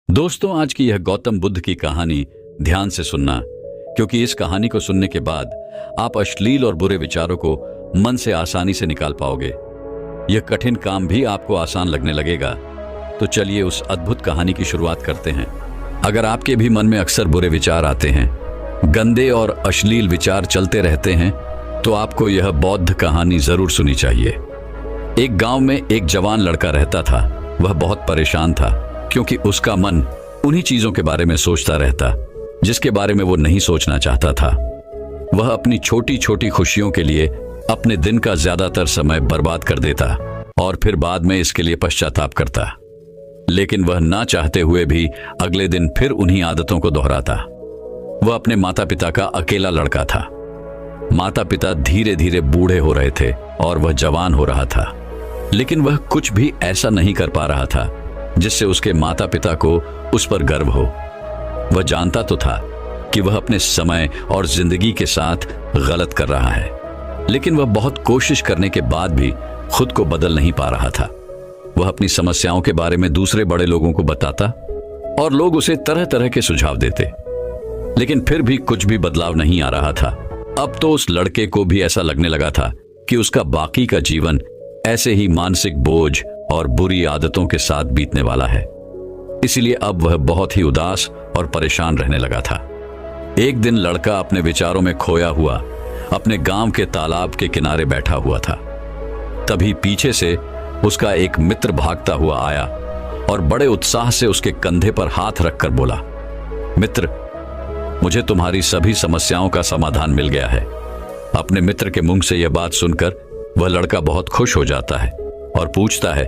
दोस्तों, आज की यह गौतम बुद्ध की कहानी ध्यान से सुनना, क्योंकि इस कहानी को सुनने के बाद आप अश्लील और बुरे विचारों को मन से आसानी से निकाल पाओगे। यह कठिन काम भी आपको आसान लगने लगेगा। तो चलिए उस अद्भुत कहानी की शुरुआत करते हैं। अगर आपके भी मन में अक्सर बुरे विचार आते हैं, गंदे और अश्लील विचार चलते रहते हैं, तो आपको यह बौद्ध कहानी जरूर सुननी चाहिए। एक गांव में एक जवान लड़का रहता था। वह बहुत परेशान था, क्योंकि उसका मन उन्हीं चीजों के बारे में सोचता रहता जिसके बारे में वो नहीं सोचना चाहता था। वह अपनी छोटी छोटी खुशियों के लिए अपने दिन का ज्यादातर समय बर्बाद कर देता और फिर बाद में इसके लिए पश्चाताप करता। लेकिन वह ना चाहते हुए भी अगले दिन फिर उन्हीं आदतों को दोहराता। वह अपने माता पिता का अकेला लड़का था। माता पिता धीरे धीरे बूढ़े हो रहे थे और वह जवान हो रहा था, लेकिन वह कुछ भी ऐसा नहीं कर पा रहा था जिससे उसके माता पिता को उस पर गर्व हो। वह जानता तो था कि वह अपने समय और जिंदगी के साथ गलत कर रहा है, लेकिन वह बहुत कोशिश करने के बाद भी खुद को बदल नहीं पा रहा था। वह अपनी समस्याओं के बारे में दूसरे बड़े लोगों को बताता और लोग उसे तरह तरह के सुझाव देते, लेकिन फिर भी कुछ भी बदलाव नहीं आ रहा था। अब तो उस लड़के को भी ऐसा लगने लगा था कि उसका बाकी का जीवन ऐसे ही मानसिक बोझ और बुरी आदतों के साथ बीतने वाला है। इसीलिए अब वह बहुत ही उदास और परेशान रहने लगा था। एक दिन लड़का अपने विचारों में खोया हुआ अपने गांव के तालाब के किनारे बैठा हुआ था। तभी पीछे से उसका एक मित्र भागता हुआ आया और बड़े उत्साह से उसके कंधे पर हाथ रखकर बोला, मित्र, मुझे तुम्हारी सभी समस्याओं का समाधान मिल गया है। अपने मित्र के मुंह से यह बात सुनकर वह लड़का बहुत खुश हो जाता है और पूछता है,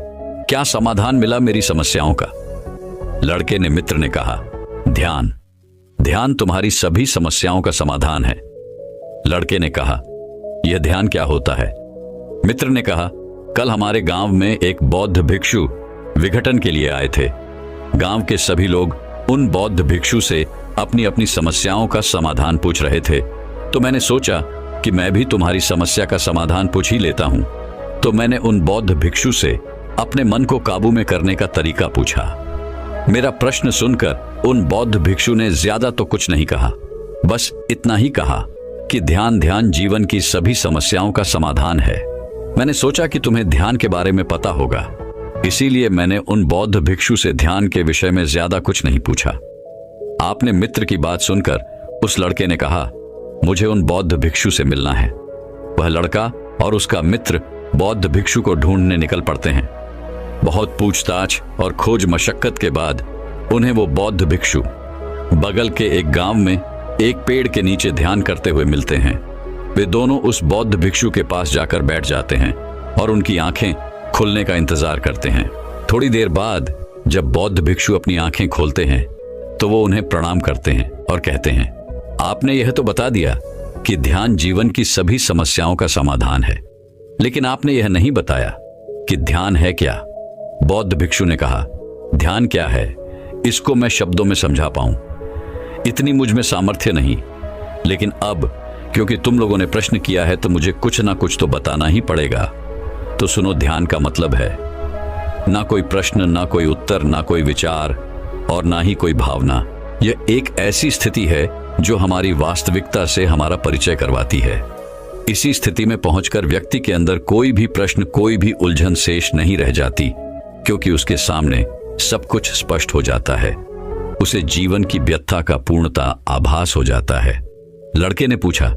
क्या समाधान मिला मेरी समस्याओं का? लड़के ने मित्र ने कहा, ध्यान। ध्यान तुम्हारी सभी समस्याओं का समाधान है। लड़के ने कहा, यह ध्यान क्या होता है? मित्र ने कहा, कल हमारे गांव में एक बौद्ध भिक्षु विघटन के लिए आए थे। गांव के सभी लोग उन बौद्ध भिक्षु से अपनी अपनी समस्याओं का समाधान पूछ रहे थे, तो मैंने सोचा कि मैं भी तुम्हारी समस्या का समाधान पूछ ही लेता हूं। तो मैंने उन बौद्ध भिक्षु से अपने मन को काबू में करने का तरीका पूछा। मेरा प्रश्न सुनकर उन बौद्ध भिक्षु ने ज्यादा तो कुछ नहीं कहा, बस इतना ही कहा कि ध्यान जीवन की सभी समस्याओं का समाधान है। मैंने सोचा कि तुम्हें ध्यान के बारे में पता होगा, इसीलिए मैंने उन बौद्ध भिक्षु से ध्यान के विषय में ज्यादा कुछ नहीं पूछा। आपने मित्र की बात सुनकर उस लड़के ने कहा, मुझे उन बौद्ध भिक्षु से मिलना है। वह लड़का और उसका मित्र बौद्ध भिक्षु को ढूंढने निकल पड़ते हैं। बहुत पूछताछ और खोज मशक्कत के बाद उन्हें वो बौद्ध भिक्षु बगल के एक गांव में एक पेड़ के नीचे ध्यान करते हुए मिलते हैं। वे दोनों उस बौद्ध भिक्षु के पास जाकर बैठ जाते हैं और उनकी आंखें खुलने का इंतजार करते हैं। थोड़ी देर बाद जब बौद्ध भिक्षु अपनी आंखें खोलते हैं तो वो उन्हें प्रणाम करते हैं और कहते हैं, आपने यह तो बता दिया कि ध्यान जीवन की सभी समस्याओं का समाधान है, लेकिन आपने यह नहीं बताया कि ध्यान है क्या? बौद्ध भिक्षु ने कहा, ध्यान क्या है इसको मैं शब्दों में समझा पाऊं, इतनी मुझ में सामर्थ्य नहीं, लेकिन अब क्योंकि तुम लोगों ने प्रश्न किया है तो मुझे कुछ ना कुछ तो बताना ही पड़ेगा। तो सुनो, ध्यान का मतलब है ना कोई प्रश्न, ना कोई उत्तर, ना कोई विचार और ना ही कोई भावना। यह एक ऐसी स्थिति है जो हमारी वास्तविकता से हमारा परिचय करवाती है। इसी स्थिति में पहुंचकर व्यक्ति के अंदर कोई भी प्रश्न, कोई भी उलझन शेष नहीं रह जाती, क्योंकि उसके सामने सब कुछ स्पष्ट हो जाता है। उसे जीवन की व्यथा का पूर्णता आभास हो जाता है। लड़के ने पूछा,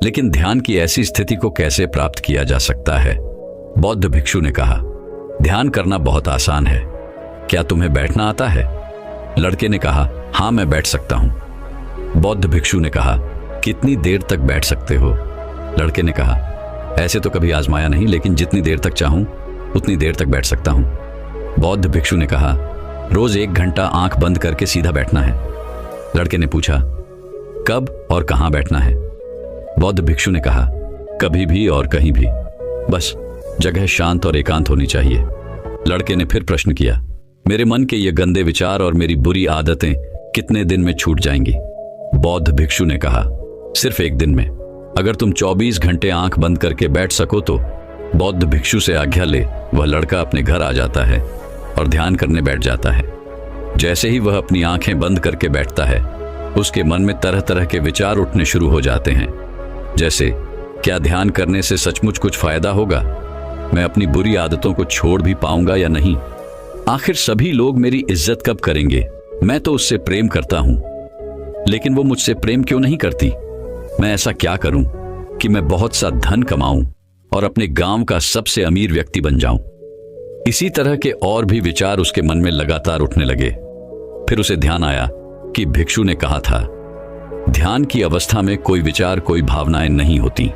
लेकिन ध्यान की ऐसी स्थिति को कैसे प्राप्त किया जा सकता है? बौद्ध भिक्षु ने कहा, ध्यान करना बहुत आसान है। क्या तुम्हें बैठना आता है? लड़के ने कहा, हाँ, मैं बैठ सकता हूं। बौद्ध भिक्षु ने कहा, कितनी देर तक बैठ सकते हो? लड़के ने कहा, ऐसे तो कभी आजमाया नहीं, लेकिन जितनी देर तक चाहूं उतनी देर तक बैठ सकता हूं। बौद्ध भिक्षु ने कहा, रोज 1 घंटा आंख बंद करके सीधा बैठना है। लड़के ने पूछा, कब और कहां बैठना है? बौद्ध भिक्षु ने कहा, कभी भी और कहीं भी, बस जगह शांत और एकांत होनी चाहिए। लड़के ने फिर प्रश्न किया, मेरे मन के ये गंदे विचार और मेरी बुरी आदतें कितने दिन में छूट जाएंगी? बौद्ध भिक्षु ने कहा, सिर्फ 1 दिन में। अगर तुम 24 घंटे आंख बंद करके बैठ सको तो। बौद्ध भिक्षु से आज्ञा ले वह लड़का अपने घर आ जाता है और ध्यान करने बैठ जाता है। जैसे ही वह अपनी आंखें बंद करके बैठता है, उसके मन में तरह तरह के विचार उठने शुरू हो जाते हैं। जैसे, क्या ध्यान करने से सचमुच कुछ फायदा होगा? मैं अपनी बुरी आदतों को छोड़ भी पाऊंगा या नहीं? आखिर सभी लोग मेरी इज्जत कब करेंगे? मैं तो उससे प्रेम करता हूं, लेकिन वो मुझसे प्रेम क्यों नहीं करती? मैं ऐसा क्या करूं कि मैं बहुत सा धन कमाऊं और अपने गांव का सबसे अमीर व्यक्ति बन जाऊं? इसी तरह के और भी विचार उसके मन में लगातार उठने लगे। फिर उसे ध्यान आया कि भिक्षु ने कहा था, ध्यान की अवस्था में कोई विचार, कोई भावनाएं नहीं होती।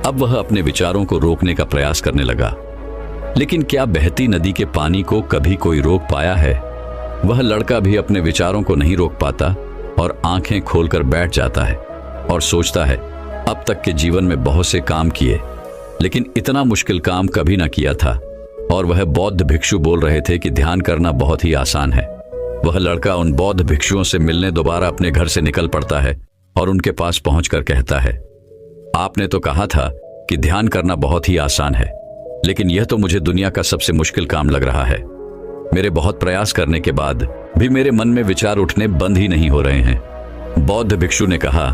अब वह अपने विचारों को रोकने का प्रयास करने लगा, लेकिन क्या बहती नदी के पानी को कभी कोई रोक पाया है? वह लड़का भी अपने विचारों को नहीं रोक पाता और आंखें खोलकर बैठ जाता है और सोचता है, अब तक के जीवन में बहुत से काम किए, लेकिन इतना मुश्किल काम कभी ना किया था। और वह बौद्ध भिक्षु बोल रहे थे कि ध्यान करना बहुत ही आसान है। वह लड़का उन बौद्ध भिक्षुओं से मिलने दोबारा अपने घर से निकल पड़ता है और उनके पास पहुंचकर कहता है, आपने तो कहा था कि ध्यान करना बहुत ही आसान है, लेकिन यह तो मुझे दुनिया का सबसे मुश्किल काम लग रहा है। मेरे बहुत प्रयास करने के बाद भी मेरे मन में विचार उठने बंद ही नहीं हो रहे हैं। बौद्ध भिक्षु ने कहा,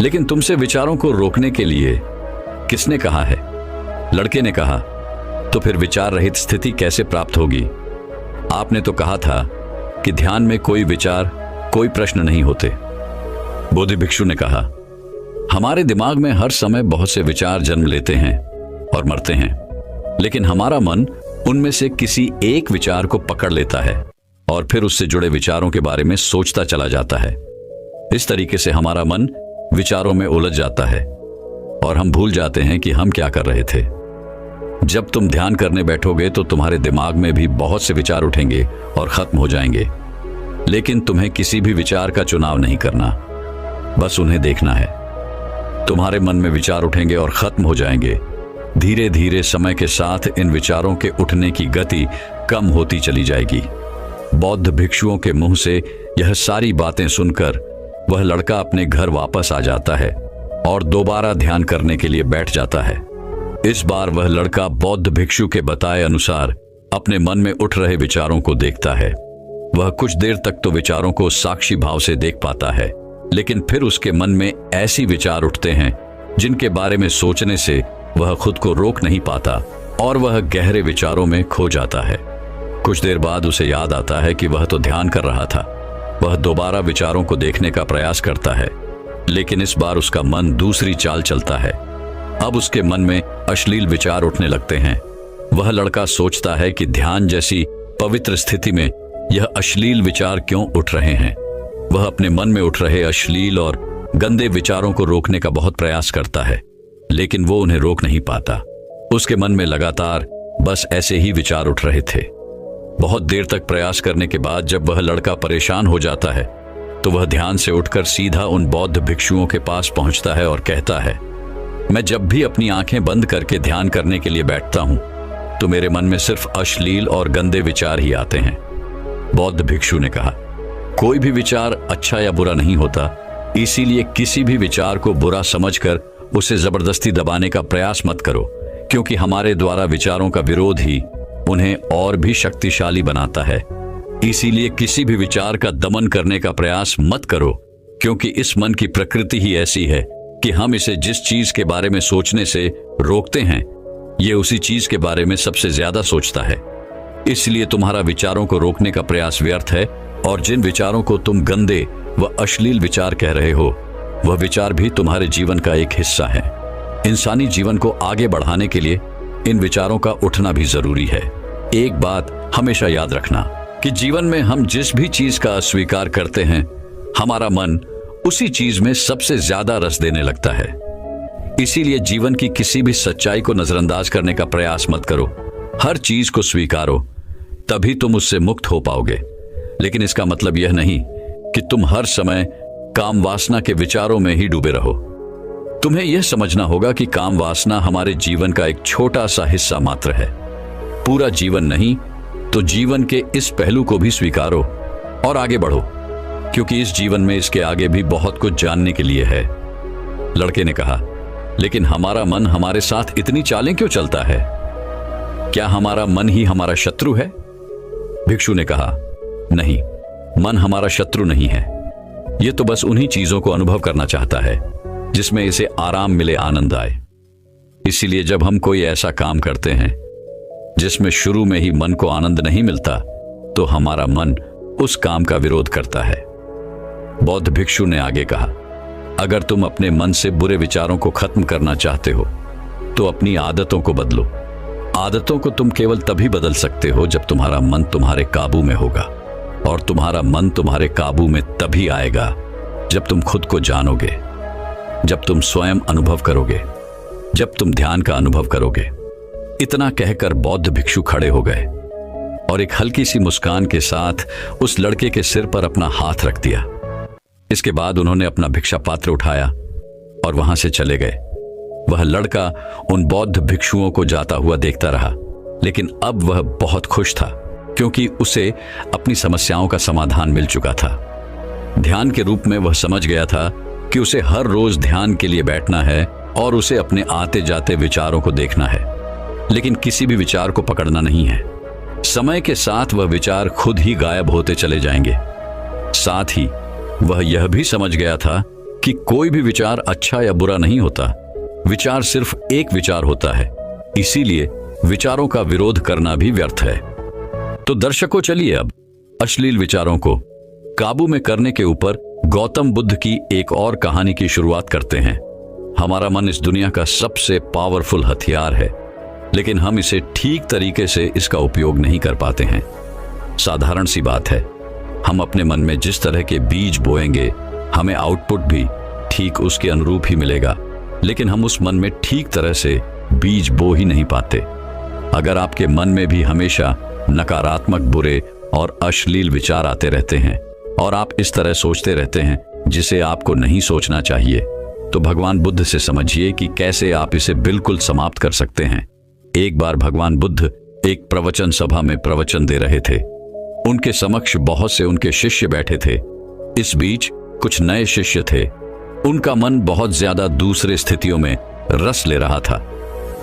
लेकिन तुमसे विचारों को रोकने के लिए किसने कहा है? लड़के ने कहा, तो फिर विचार रहित स्थिति कैसे प्राप्त होगी? आपने तो कहा था कि ध्यान में कोई विचार, कोई प्रश्न नहीं होते। बौद्ध भिक्षु ने कहा, हमारे दिमाग में हर समय बहुत से विचार जन्म लेते हैं और मरते हैं, लेकिन हमारा मन उनमें से किसी एक विचार को पकड़ लेता है और फिर उससे जुड़े विचारों के बारे में सोचता चला जाता है। इस तरीके से हमारा मन विचारों में उलझ जाता है और हम भूल जाते हैं कि हम क्या कर रहे थे। जब तुम ध्यान करने बैठोगे तो तुम्हारे दिमाग में भी बहुत से विचार उठेंगे और खत्म हो जाएंगे, लेकिन तुम्हें किसी भी विचार का चुनाव नहीं करना, बस उन्हें देखना है। तुम्हारे मन में विचार उठेंगे और खत्म हो जाएंगे। धीरे धीरे समय के साथ इन विचारों के उठने की गति कम होती चली जाएगी। बौद्ध भिक्षुओं के मुंह से यह सारी बातें सुनकर वह लड़का अपने घर वापस आ जाता है और दोबारा ध्यान करने के लिए बैठ जाता है। इस बार वह लड़का बौद्ध भिक्षु के बताए अनुसार अपने मन में उठ रहे विचारों को देखता है। वह कुछ देर तक तो विचारों को साक्षी भाव से देख पाता है, लेकिन फिर उसके मन में ऐसी विचार उठते हैं जिनके बारे में सोचने से वह खुद को रोक नहीं पाता और वह गहरे विचारों में खो जाता है। कुछ देर बाद उसे याद आता है कि वह तो ध्यान कर रहा था। वह दोबारा विचारों को देखने का प्रयास करता है, लेकिन इस बार उसका मन दूसरी चाल चलता है। अब उसके मन में अश्लील विचार उठने लगते हैं। वह लड़का सोचता है कि ध्यान जैसी पवित्र स्थिति में यह अश्लील विचार क्यों उठ रहे हैं। वह अपने मन में उठ रहे अश्लील और गंदे विचारों को रोकने का बहुत प्रयास करता है, लेकिन वो उन्हें रोक नहीं पाता। उसके मन में लगातार बस ऐसे ही विचार उठ रहे थे। बहुत देर तक प्रयास करने के बाद जब वह लड़का परेशान हो जाता है तो वह ध्यान से उठकर सीधा उन बौद्ध भिक्षुओं के पास पहुंचता है और कहता है, मैं जब भी अपनी आंखें बंद करके ध्यान करने के लिए बैठता हूं तो मेरे मन में सिर्फ अश्लील और गंदे विचार ही आते हैं। बौद्ध भिक्षु ने कहा, कोई भी विचार अच्छा या बुरा नहीं होता, इसीलिए किसी भी विचार को बुरा समझकर उसे जबरदस्ती दबाने का प्रयास मत करो, क्योंकि हमारे द्वारा विचारों का विरोध ही उन्हें और भी शक्तिशाली बनाता है। इसीलिए किसी भी विचार का दमन करने का प्रयास मत करो, क्योंकि इस मन की प्रकृति ही ऐसी है कि हम इसे जिस चीज के बारे में सोचने से रोकते हैं, ये उसी चीज के बारे में सबसे ज्यादा सोचता है। इसलिए तुम्हारा विचारों को रोकने का प्रयास व्यर्थ है, और जिन विचारों को तुम गंदे व अश्लील विचार कह रहे हो, वह विचार भी तुम्हारे जीवन का एक हिस्सा है। इंसानी जीवन को आगे बढ़ाने के लिए इन विचारों का उठना भी जरूरी है। एक बात हमेशा याद रखना कि जीवन में हम जिस भी चीज का अस्वीकार करते हैं, हमारा मन उसी चीज में सबसे ज्यादा रस देने लगता है। इसीलिए जीवन की किसी भी सच्चाई को नजरअंदाज करने का प्रयास मत करो। हर चीज को स्वीकारो, तभी तुम उससे मुक्त हो पाओगे। लेकिन इसका मतलब यह नहीं कि तुम हर समय काम वासना के विचारों में ही डूबे रहो। तुम्हें यह समझना होगा कि काम वासना हमारे जीवन का एक छोटा सा हिस्सा मात्र है, पूरा जीवन नहीं। तो जीवन के इस पहलू को भी स्वीकारो और आगे बढ़ो, क्योंकि इस जीवन में इसके आगे भी बहुत कुछ जानने के लिए है। लड़के ने कहा, लेकिन हमारा मन हमारे साथ इतनी चालें क्यों चलता है? क्या हमारा मन ही हमारा शत्रु है? भिक्षु ने कहा, नहीं, मन हमारा शत्रु नहीं है। यह तो बस उन्हीं चीजों को अनुभव करना चाहता है जिसमें इसे आराम मिले, आनंद आए। इसीलिए जब हम कोई ऐसा काम करते हैं जिसमें शुरू में ही मन को आनंद नहीं मिलता, तो हमारा मन उस काम का विरोध करता है। बौद्ध भिक्षु ने आगे कहा, अगर तुम अपने मन से बुरे विचारों को खत्म करना चाहते हो तो अपनी आदतों को बदलो। आदतों को तुम केवल तभी बदल सकते हो जब तुम्हारा मन तुम्हारे काबू में होगा, और तुम्हारा मन तुम्हारे काबू में तभी आएगा जब तुम खुद को जानोगे, जब तुम स्वयं अनुभव करोगे, जब तुम ध्यान का अनुभव करोगे। इतना कहकर बौद्ध भिक्षु खड़े हो गए और एक हल्की सी मुस्कान के साथ उस लड़के के सिर पर अपना हाथ रख दिया। इसके बाद उन्होंने अपना भिक्षा पात्र उठाया और वहां से चले गए। वह लड़का उन बौद्ध भिक्षुओं को जाता हुआ देखता रहा, लेकिन अब वह बहुत खुश था क्योंकि उसे अपनी समस्याओं का समाधान मिल चुका था। ध्यान के रूप में वह समझ गया था कि उसे हर रोज ध्यान के लिए बैठना है और उसे अपने आते जाते विचारों को देखना है, लेकिन किसी भी विचार को पकड़ना नहीं है। समय के साथ वह विचार खुद ही गायब होते चले जाएंगे। साथ ही वह यह भी समझ गया था कि कोई भी विचार अच्छा या बुरा नहीं होता, विचार सिर्फ एक विचार होता है, इसीलिए विचारों का विरोध करना भी व्यर्थ है। तो दर्शकों, चलिए अब अश्लील विचारों को काबू में करने के ऊपर गौतम बुद्ध की एक और कहानी की शुरुआत करते हैं। हमारा मन इस दुनिया का सबसे पावरफुल हथियार है, लेकिन हम इसे ठीक तरीके से इसका उपयोग नहीं कर पाते हैं। साधारण सी बात है, हम अपने मन में जिस तरह के बीज बोएंगे, हमें आउटपुट भी ठीक उसके अनुरूप ही मिलेगा, लेकिन हम उस मन में ठीक तरह से बीज बो ही नहीं पाते। अगर आपके मन में भी हमेशा नकारात्मक, बुरे और अश्लील विचार आते रहते हैं और आप इस तरह सोचते रहते हैं जिसे आपको नहीं सोचना चाहिए, तो भगवान बुद्ध से समझिए कि कैसे आप इसे बिल्कुल समाप्त कर सकते हैं। एक बार भगवान बुद्ध एक प्रवचन सभा में प्रवचन दे रहे थे। उनके समक्ष बहुत से उनके शिष्य बैठे थे। इस बीच कुछ नए शिष्य थे। उनका मन बहुत ज्यादा दूसरे स्थितियों में रस ले रहा था।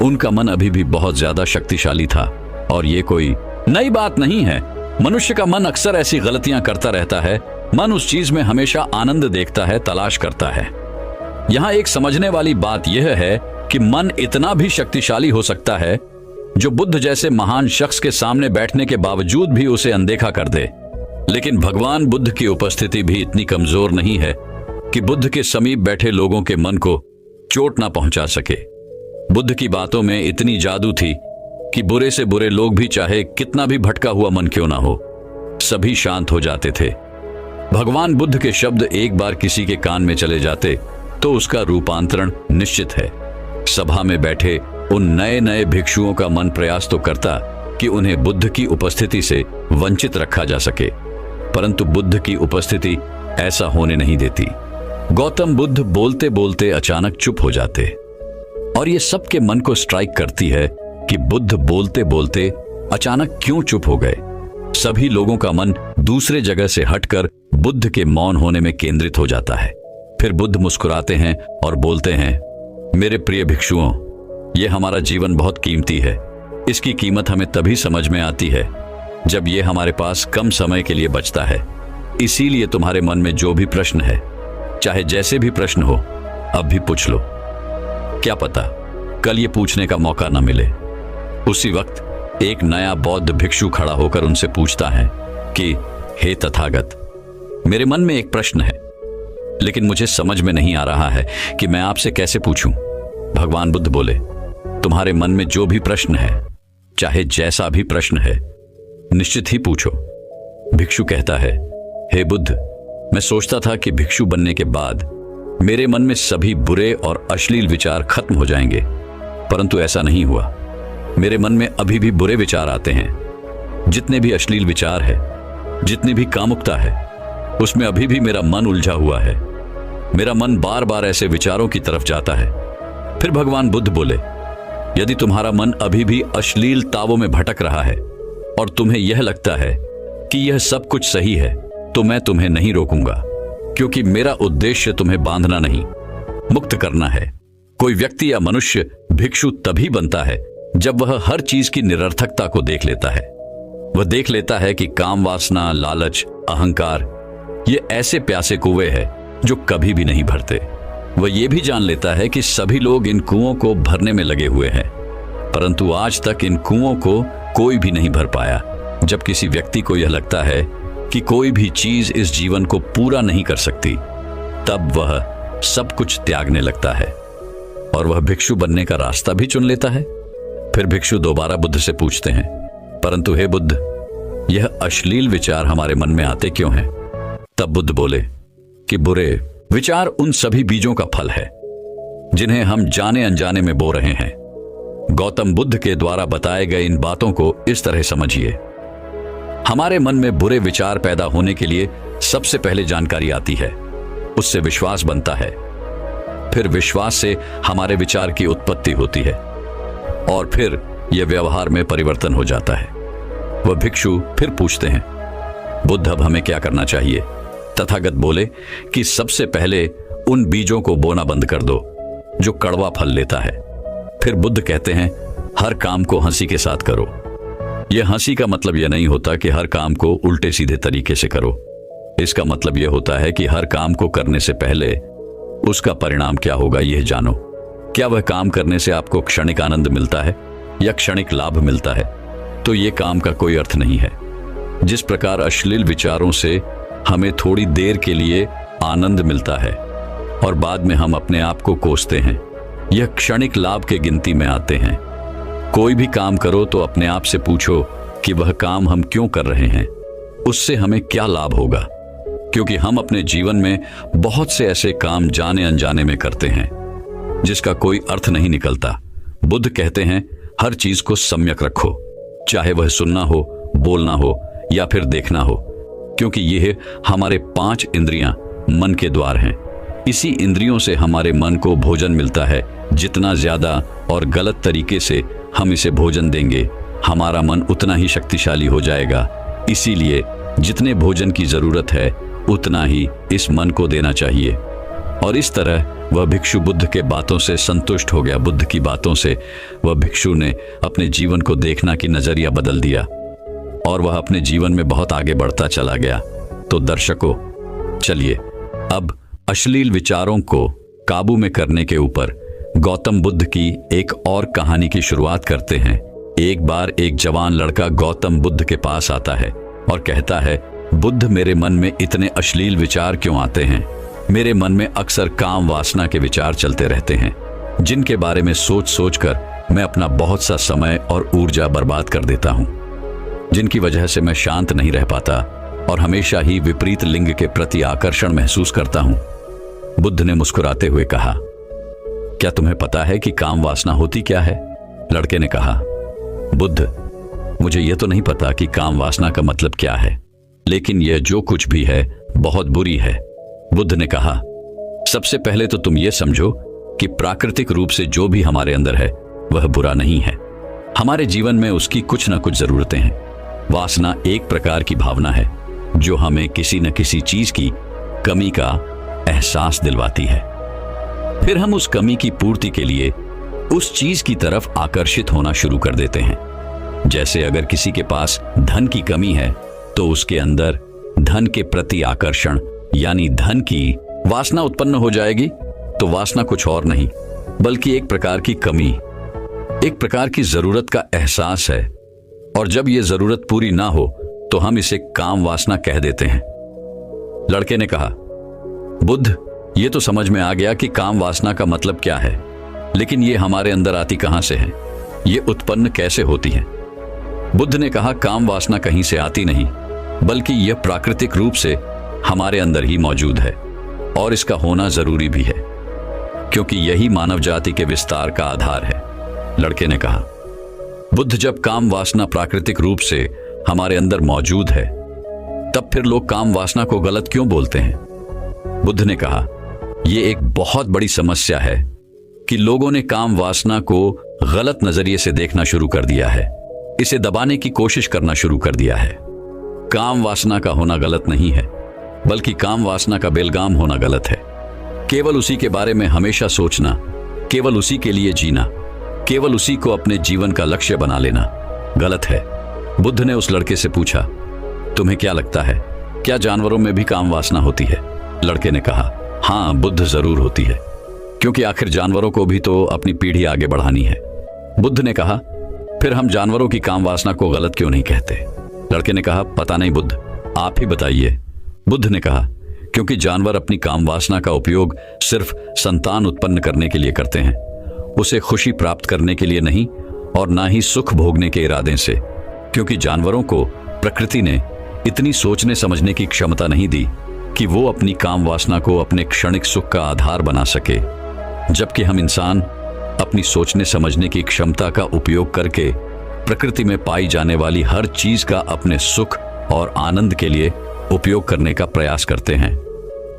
उनका मन अभी भी बहुत ज्यादा शक्तिशाली था और ये कोई नई बात नहीं है। मनुष्य का मन अक्सर ऐसी गलतियां करता रहता है। मन उस चीज में हमेशा आनंद देखता है, तलाश करता है। यहां एक समझने वाली बात यह है कि मन इतना भी शक्तिशाली हो सकता है जो बुद्ध जैसे महान शख्स के सामने बैठने के बावजूद भी उसे अनदेखा कर दे। लेकिन भगवान बुद्ध की उपस्थिति भी इतनी कमजोर नहीं है कि बुद्ध के समीप बैठे लोगों के मन को चोट ना पहुंचा सके। बुद्ध की बातों में इतनी जादू थी कि बुरे से बुरे लोग भी, चाहे कितना भी भटका हुआ मन क्यों ना हो, सभी शांत हो जाते थे। भगवान बुद्ध के शब्द एक बार किसी के कान में चले जाते तो उसका रूपांतरण निश्चित है। सभा में बैठे उन नए नए भिक्षुओं का मन प्रयास तो करता कि उन्हें बुद्ध की उपस्थिति से वंचित रखा जा सके, परंतु बुद्ध की उपस्थिति ऐसा होने नहीं देती। गौतम बुद्ध बोलते बोलते अचानक चुप हो जाते और ये सबके मन को स्ट्राइक करती है कि बुद्ध बोलते बोलते अचानक क्यों चुप हो गए। सभी लोगों का मन दूसरे जगह से हटकर बुद्ध के मौन होने में केंद्रित हो जाता है। फिर बुद्ध मुस्कुराते हैं और बोलते हैं, मेरे प्रिय भिक्षुओं, ये हमारा जीवन बहुत कीमती है। इसकी कीमत हमें तभी समझ में आती है जब ये हमारे पास कम समय के लिए बचता है। इसीलिए तुम्हारे मन में जो भी प्रश्न है, चाहे जैसे भी प्रश्न हो, अब भी पूछ लो। क्या पता कल ये पूछने का मौका न मिले। उसी वक्त एक नया बौद्ध भिक्षु खड़ा होकर उनसे पूछता है कि हे तथागत, मेरे मन में एक प्रश्न है, लेकिन मुझे समझ में नहीं आ रहा है कि मैं आपसे कैसे पूछूं। भगवान बुद्ध बोले, तुम्हारे मन में जो भी प्रश्न है, चाहे जैसा भी प्रश्न है, निश्चित ही पूछो। भिक्षु कहता है, हे बुद्ध, मैं सोचता था कि भिक्षु बनने के बाद मेरे मन में सभी बुरे और अश्लील विचार खत्म हो जाएंगे, परंतु ऐसा नहीं हुआ। मेरे मन में अभी भी बुरे विचार आते हैं। जितने भी अश्लील विचार है, जितनी भी कामुकता है, उसमें अभी भी मेरा मन उलझा हुआ है। मेरा मन बार बार ऐसे विचारों की तरफ जाता है। फिर भगवान बुद्ध बोले, यदि तुम्हारा मन अभी भी अश्लील तावों में भटक रहा है और तुम्हें यह लगता है कि यह सब कुछ सही है, तो मैं तुम्हें नहीं रोकूंगा, क्योंकि मेरा उद्देश्य तुम्हें बांधना नहीं, मुक्त करना है। कोई व्यक्ति या मनुष्य भिक्षु तभी बनता है जब वह हर चीज की निरर्थकता को देख लेता है। वह देख लेता है कि काम वासना, लालच, अहंकार ये ऐसे प्यासे कुएं हैं जो कभी भी नहीं भरते। वह ये भी जान लेता है कि सभी लोग इन कुओं को भरने में लगे हुए हैं, परंतु आज तक इन कुओं को कोई भी नहीं भर पाया। जब किसी व्यक्ति को यह लगता है कि कोई भी चीज इस जीवन को पूरा नहीं कर सकती, तब वह सब कुछ त्यागने लगता है और वह भिक्षु बनने का रास्ता भी चुन लेता है। फिर भिक्षु दोबारा बुद्ध से पूछते हैं, परंतु हे बुद्ध, यह अश्लील विचार हमारे मन में आते क्यों हैं? तब बुद्ध बोले कि बुरे विचार उन सभी बीजों का फल है जिन्हें हम जाने अनजाने में बो रहे हैं। गौतम बुद्ध के द्वारा बताए गए इन बातों को इस तरह समझिए। हमारे मन में बुरे विचार पैदा होने के लिए सबसे पहले जानकारी आती है, उससे विश्वास बनता है, फिर विश्वास से हमारे विचार की उत्पत्ति होती है और फिर यह व्यवहार में परिवर्तन हो जाता है। वह भिक्षु फिर पूछते हैं, बुद्ध अब हमें क्या करना चाहिए? तथागत बोले कि सबसे पहले उन बीजों को बोना बंद कर दो जो कड़वा फल लेता है। फिर बुद्ध कहते हैं, हर काम को हंसी के साथ करो। यह हंसी का मतलब यह नहीं होता कि हर काम को उल्टे सीधे तरीके से करो। इसका मतलब यह होता है कि हर काम को करने से पहले उसका परिणाम क्या होगा यह जानो। क्या वह काम करने से आपको क्षणिक आनंद मिलता है या क्षणिक लाभ मिलता है, तो यह काम का कोई अर्थ नहीं है। जिस प्रकार अश्लील विचारों से हमें थोड़ी देर के लिए आनंद मिलता है और बाद में हम अपने आप को कोसते हैं, यह क्षणिक लाभ के गिनती में आते हैं। कोई भी काम करो तो अपने आप से पूछो कि वह काम हम क्यों कर रहे हैं, उससे हमें क्या लाभ होगा, क्योंकि हम अपने जीवन में बहुत से ऐसे काम जाने अनजाने में करते हैं जिसका कोई अर्थ नहीं निकलता। बुद्ध कहते हैं, हर चीज को सम्यक रखो, चाहे वह सुनना हो, बोलना हो या फिर देखना हो, क्योंकि यह हमारे 5 इंद्रियां मन के द्वार हैं। इसी इंद्रियों से हमारे मन को भोजन मिलता है। जितना ज्यादा और गलत तरीके से हम इसे भोजन देंगे, हमारा मन उतना ही शक्तिशाली हो जाएगा। इसीलिए जितने भोजन की जरूरत है उतना ही इस मन को देना चाहिए। और इस तरह वह भिक्षु बुद्ध के बातों से संतुष्ट हो गया। बुद्ध की बातों से वह भिक्षु ने अपने जीवन को देखना की नजरिया बदल दिया और वह अपने जीवन में बहुत आगे बढ़ता चला गया। तो दर्शकों, चलिए अब अश्लील विचारों को काबू में करने के ऊपर गौतम बुद्ध की एक और कहानी की शुरुआत करते हैं। एक बार एक जवान लड़का गौतम बुद्ध के पास आता है और कहता है, बुद्ध, मेरे मन में इतने अश्लील विचार क्यों आते हैं? मेरे मन में अक्सर काम वासना के विचार चलते रहते हैं, जिनके बारे में सोच सोच कर मैं अपना बहुत सा समय और ऊर्जा बर्बाद कर देता हूँ, जिनकी वजह से मैं शांत नहीं रह पाता और हमेशा ही विपरीत लिंग के प्रति आकर्षण महसूस करता हूँ। बुद्ध ने मुस्कुराते हुए कहा, क्या तुम्हें पता है कि काम वासना होती क्या है? लड़के ने कहा, बुद्ध, मुझे यह तो नहीं पता कि काम वासना का मतलब क्या है, लेकिन यह जो कुछ भी है बहुत बुरी है। बुद्ध ने कहा, सबसे पहले तो तुम यह समझो कि प्राकृतिक रूप से जो भी हमारे अंदर है वह बुरा नहीं है। हमारे जीवन में उसकी कुछ न कुछ जरूरतें हैं। वासना एक प्रकार की भावना है जो हमें किसी न किसी चीज की कमी का एहसास दिलवाती है। फिर हम उस कमी की पूर्ति के लिए उस चीज की तरफ आकर्षित होना शुरू कर देते हैं। जैसे अगर किसी के पास धन की कमी है तो उसके अंदर धन के प्रति आकर्षण यानी धन की वासना उत्पन्न हो जाएगी। तो वासना कुछ और नहीं बल्कि एक प्रकार की कमी, एक प्रकार की जरूरत का एहसास है, और जब यह जरूरत पूरी ना हो तो हम इसे काम वासना कह देते हैं। लड़के ने कहा, बुद्ध, ये तो समझ में आ गया कि काम वासना का मतलब क्या है, लेकिन ये हमारे अंदर आती कहां से है? ये उत्पन्न कैसे होती है? बुद्ध ने कहा, काम वासना कहीं से आती नहीं बल्कि यह प्राकृतिक रूप से हमारे अंदर ही मौजूद है और इसका होना जरूरी भी है, क्योंकि यही मानव जाति के विस्तार का आधार है। लड़के ने कहा, बुद्ध, जब काम वासना प्राकृतिक रूप से हमारे अंदर मौजूद है तब फिर लोग काम वासना को गलत क्यों बोलते हैं? बुद्ध ने कहा, यह एक बहुत बड़ी समस्या है कि लोगों ने काम वासना को गलत नजरिए से देखना शुरू कर दिया है, इसे दबाने की कोशिश करना शुरू कर दिया है। काम वासना का होना गलत नहीं है बल्कि काम वासना का बेलगाम होना गलत है। केवल उसी के बारे में हमेशा सोचना, केवल उसी के लिए जीना, केवल उसी को अपने जीवन का लक्ष्य बना लेना गलत है। बुद्ध ने उस लड़के से पूछा, तुम्हें क्या लगता है, क्या जानवरों में भी काम वासना होती है? लड़के ने कहा, हाँ बुद्ध, जरूर होती है, क्योंकि आखिर जानवरों को भी तो अपनी पीढ़ी आगे बढ़ानी है। बुद्ध ने कहा, फिर हम जानवरों की काम वासना को गलत क्यों नहीं कहते? लड़के ने कहा, पता नहीं बुद्ध, आप ही बताइए। बुद्ध ने कहा, क्योंकि जानवर अपनी काम वासना का उपयोग सिर्फ संतान उत्पन्न करने के लिए करते हैं, उसे खुशी प्राप्त करने के लिए नहीं, और ना ही सुख भोगने के इरादे से, क्योंकि जानवरों को प्रकृति ने इतनी सोचने समझने की क्षमता नहीं दी कि वो अपनी काम वासना को अपने क्षणिक सुख का आधार बना सके, जबकि हम इंसान अपनी सोचने समझने की क्षमता का उपयोग करके प्रकृति में पाई जाने वाली हर चीज का अपने सुख और आनंद के लिए उपयोग करने का प्रयास करते हैं।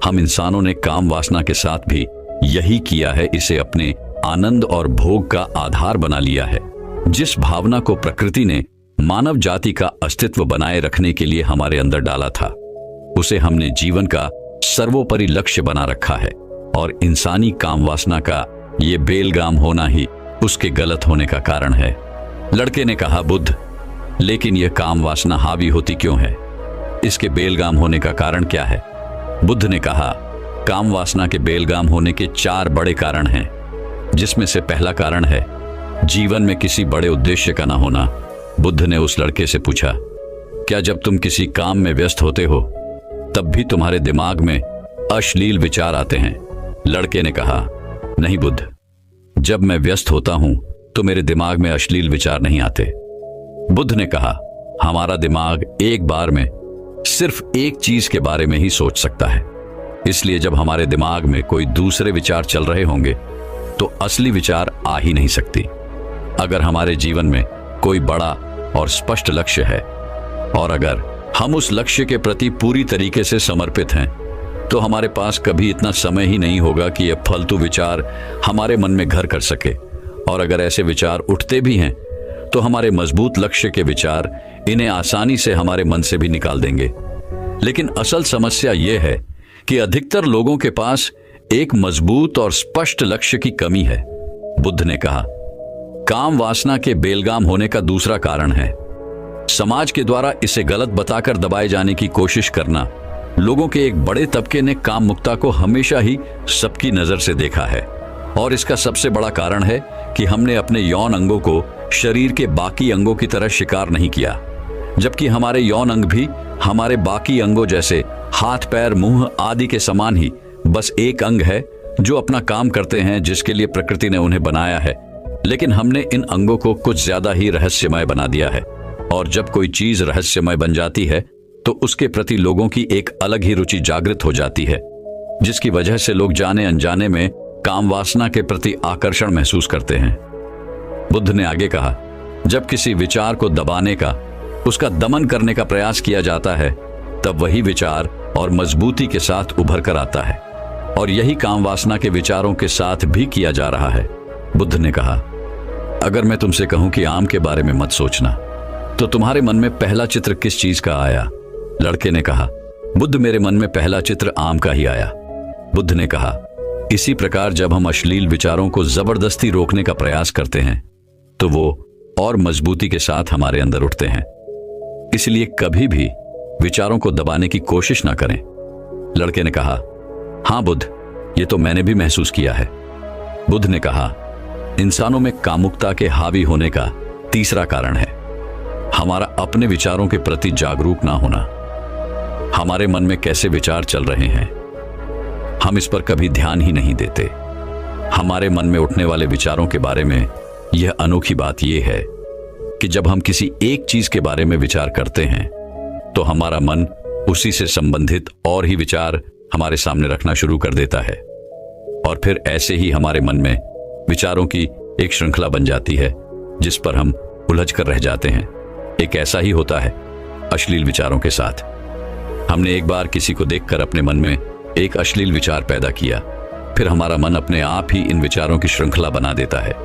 हम इंसानों ने काम वासना के साथ भी यही किया है, इसे अपने आनंद और भोग का आधार बना लिया है। जिस भावना को प्रकृति ने मानव जाति का अस्तित्व बनाए रखने के लिए हमारे अंदर डाला था, उसे हमने जीवन का सर्वोपरि लक्ष्य बना रखा है, और इंसानी काम वासना का ये बेलगाम होना ही उसके गलत होने का कारण है। लड़के ने कहा, बुद्ध, लेकिन यह काम वासना हावी होती क्यों है? इसके बेलगाम होने का कारण क्या है? बुद्ध ने कहा, काम वासना के बेलगाम होने के 4 बड़े कारण हैं, जिसमें से पहला कारण है जीवन में किसी बड़े उद्देश्य का ना होना। बुद्ध ने उस लड़के से पूछा, क्या जब तुम किसी काम में व्यस्त होते हो तब भी तुम्हारे दिमाग में अश्लील विचार आते हैं? लड़के ने कहा, नहीं बुद्ध, जब मैं व्यस्त होता हूं तो मेरे दिमाग में अश्लील विचार नहीं आते। बुद्ध ने कहा, हमारा दिमाग एक बार में सिर्फ एक चीज के बारे में ही सोच सकता है, इसलिए जब हमारे दिमाग में कोई दूसरे विचार चल रहे होंगे तो असली विचार आ ही नहीं सकती। अगर हमारे जीवन में कोई बड़ा और स्पष्ट लक्ष्य है, और अगर हम उस लक्ष्य के प्रति पूरी तरीके से समर्पित हैं, तो हमारे पास कभी इतना समय ही नहीं होगा कि ये फालतू विचार हमारे मन में घर कर सके। और अगर ऐसे विचार उठते भी हैं तो हमारे मजबूत लक्ष्य के विचार इन्हें आसानी से हमारे मन से भी निकाल देंगे। लेकिन असल समस्या यह है कि अधिकतर लोगों के पास एक मजबूत और स्पष्ट लक्ष्य की कमी है। बुद्ध ने कहा, काम वासना के बेलगाम होने का दूसरा कारण है समाज के द्वारा इसे गलत बताकर दबाए जाने की कोशिश करना। लोगों के एक बड़े तबके ने काम मुक्ता को हमेशा ही सबकी नजर से देखा है, और इसका सबसे बड़ा कारण है कि हमने अपने यौन अंगों को शरीर के बाकी अंगों की तरह शिकार नहीं किया, जबकि हमारे यौन अंग भी हमारे बाकी अंगों जैसे हाथ, पैर, मुंह आदि के समान ही बस एक अंग है जो अपना काम करते हैं, जिसके लिए प्रकृति ने उन्हें बनाया है। लेकिन हमने इन अंगों को कुछ ज्यादा ही रहस्यमय बना दिया है, और जब कोई चीज रहस्यमय बन जाती है तो उसके प्रति लोगों की एक अलग ही रुचि जागृत हो जाती है, जिसकी वजह से लोग जाने अनजाने में काम वासना के प्रति आकर्षण महसूस करते हैं। बुद्ध ने आगे कहा, जब किसी विचार को दबाने का, उसका दमन करने का प्रयास किया जाता है, तब वही विचार और मजबूती के साथ उभर कर आता है, और यही काम वासना के विचारों के साथ भी किया जा रहा है। बुद्ध ने कहा, अगर मैं तुमसे कहूं कि आम के बारे में मत सोचना, तो तुम्हारे मन में पहला चित्र किस चीज का आया? लड़के ने कहा, बुद्ध, मेरे मन में पहला चित्र आम का ही आया। बुद्ध ने कहा, इसी प्रकार जब हम अश्लील विचारों को जबरदस्ती रोकने का प्रयास करते हैं तो वो और मजबूती के साथ हमारे अंदर उठते हैं। इसलिए कभी भी विचारों को दबाने की कोशिश ना करें। लड़के ने कहा, हां बुद्ध, ये तो मैंने भी महसूस किया है। बुद्ध ने कहा, इंसानों में कामुकता के हावी होने का तीसरा कारण है हमारा अपने विचारों के प्रति जागरूक ना होना। हमारे मन में कैसे विचार चल रहे हैं, हम इस पर कभी ध्यान ही नहीं देते। हमारे मन में उठने वाले विचारों के बारे में यह अनोखी बात यह है कि जब हम किसी एक चीज के बारे में विचार करते हैं तो हमारा मन उसी से संबंधित और ही विचार हमारे सामने रखना शुरू कर देता है, और फिर ऐसे ही हमारे मन में विचारों की एक श्रृंखला बन जाती है जिस पर हम उलझ कर रह जाते हैं। एक ऐसा ही होता है अश्लील विचारों के साथ। हमने एक बार किसी को देखकर अपने मन में एक अश्लील विचार पैदा किया, फिर हमारा मन अपने आप ही इन विचारों की श्रृंखला बना देता है,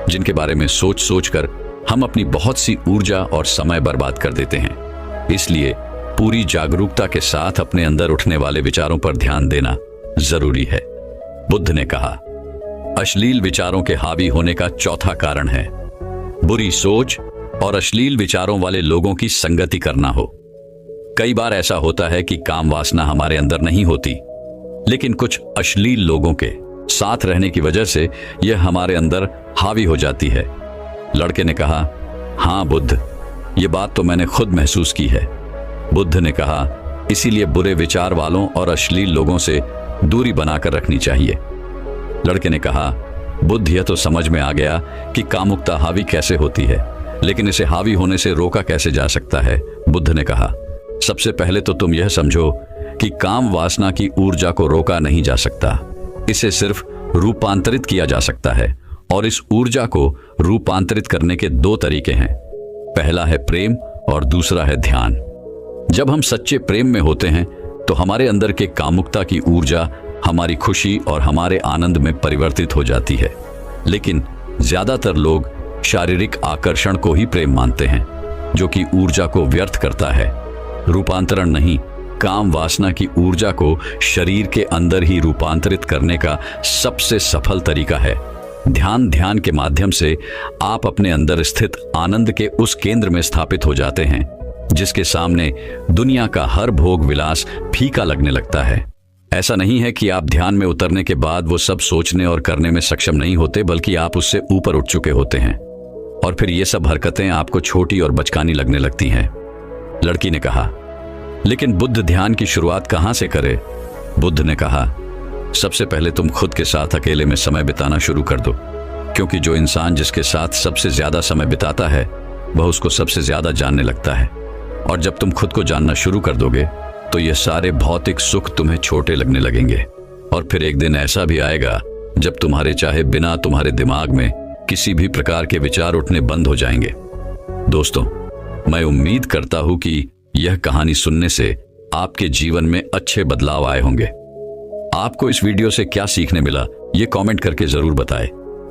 जिनके बारे में सोच सोच कर हम अपनी बहुत सी ऊर्जा और समय बर्बाद कर देते हैं। इसलिए पूरी जागरूकता के साथ अपने अंदर उठने वाले विचारों पर ध्यान देना जरूरी है। बुद्ध ने कहा, अश्लील विचारों के हावी होने का चौथा कारण है बुरी सोच और अश्लील विचारों वाले लोगों की संगति करना हो। कई बार ऐसा होता है कि काम वासना हमारे अंदर नहीं होती, लेकिन कुछ अश्लील लोगों के साथ रहने की वजह से यह हमारे अंदर हावी हो जाती है। लड़के ने कहा, हाँ बुद्ध, ये बात तो मैंने खुद महसूस की है। बुद्ध ने कहा, इसीलिए बुरे विचार वालों और अश्लील लोगों से दूरी बनाकर रखनी चाहिए। लड़के ने कहा, बुद्ध, यह तो समझ में आ गया कि कामुकता हावी कैसे होती है, लेकिन इसे हावी होने से रोका कैसे जा सकता है। बुद्ध ने कहा, सबसे पहले तो तुम यह समझो कि काम वासना की ऊर्जा को रोका नहीं जा सकता, इसे सिर्फ रूपांतरित किया जा सकता है। और इस ऊर्जा को रूपांतरित करने के दो तरीके हैं, पहला है प्रेम और दूसरा है ध्यान। जब हम सच्चे प्रेम में होते हैं तो हमारे अंदर के कामुकता की ऊर्जा हमारी खुशी और हमारे आनंद में परिवर्तित हो जाती है। लेकिन ज्यादातर लोग शारीरिक आकर्षण को ही प्रेम मानते हैं, जो कि ऊर्जा को व्यर्थ करता है। रूपांतरण नहीं, काम वासना की ऊर्जा को शरीर के अंदर ही रूपांतरित करने का सबसे सफल तरीका है ध्यान के माध्यम से आप अपने अंदर स्थित आनंद के उस केंद्र में स्थापित हो जाते हैं जिसके सामने दुनिया का हर भोग विलास फीका लगने लगता है। ऐसा नहीं है कि आप ध्यान में उतरने के बाद वो सब सोचने और करने में सक्षम नहीं होते, बल्कि आप उससे ऊपर उठ चुके होते हैं और फिर ये सब हरकतें आपको छोटी और बचकानी लगने लगती हैं। लड़की ने कहा, लेकिन बुद्ध, ध्यान की शुरुआत कहां से करे? बुद्ध ने कहा, सबसे पहले तुम खुद के साथ अकेले में समय बिताना शुरू कर दो, क्योंकि जो इंसान जिसके साथ सबसे ज्यादा समय बिताता है वह उसको सबसे ज्यादा जानने लगता है। और जब तुम खुद को जानना शुरू कर दोगे तो ये सारे भौतिक सुख तुम्हें छोटे लगने लगेंगे। और फिर एक दिन ऐसा भी आएगा जब तुम्हारे चाहे बिना तुम्हारे दिमाग में किसी भी प्रकार के विचार उठने बंद हो जाएंगे। दोस्तों, मैं उम्मीद करता हूं कि यह कहानी सुनने से आपके जीवन में अच्छे बदलाव आए होंगे। आपको इस वीडियो से क्या सीखने मिला, ये कमेंट करके जरूर बताएं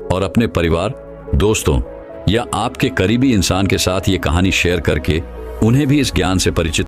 और अपने परिवार, दोस्तों या आपके करीबी इंसान के साथ ये कहानी शेयर करके उन्हें भी इस ज्ञान से परिचित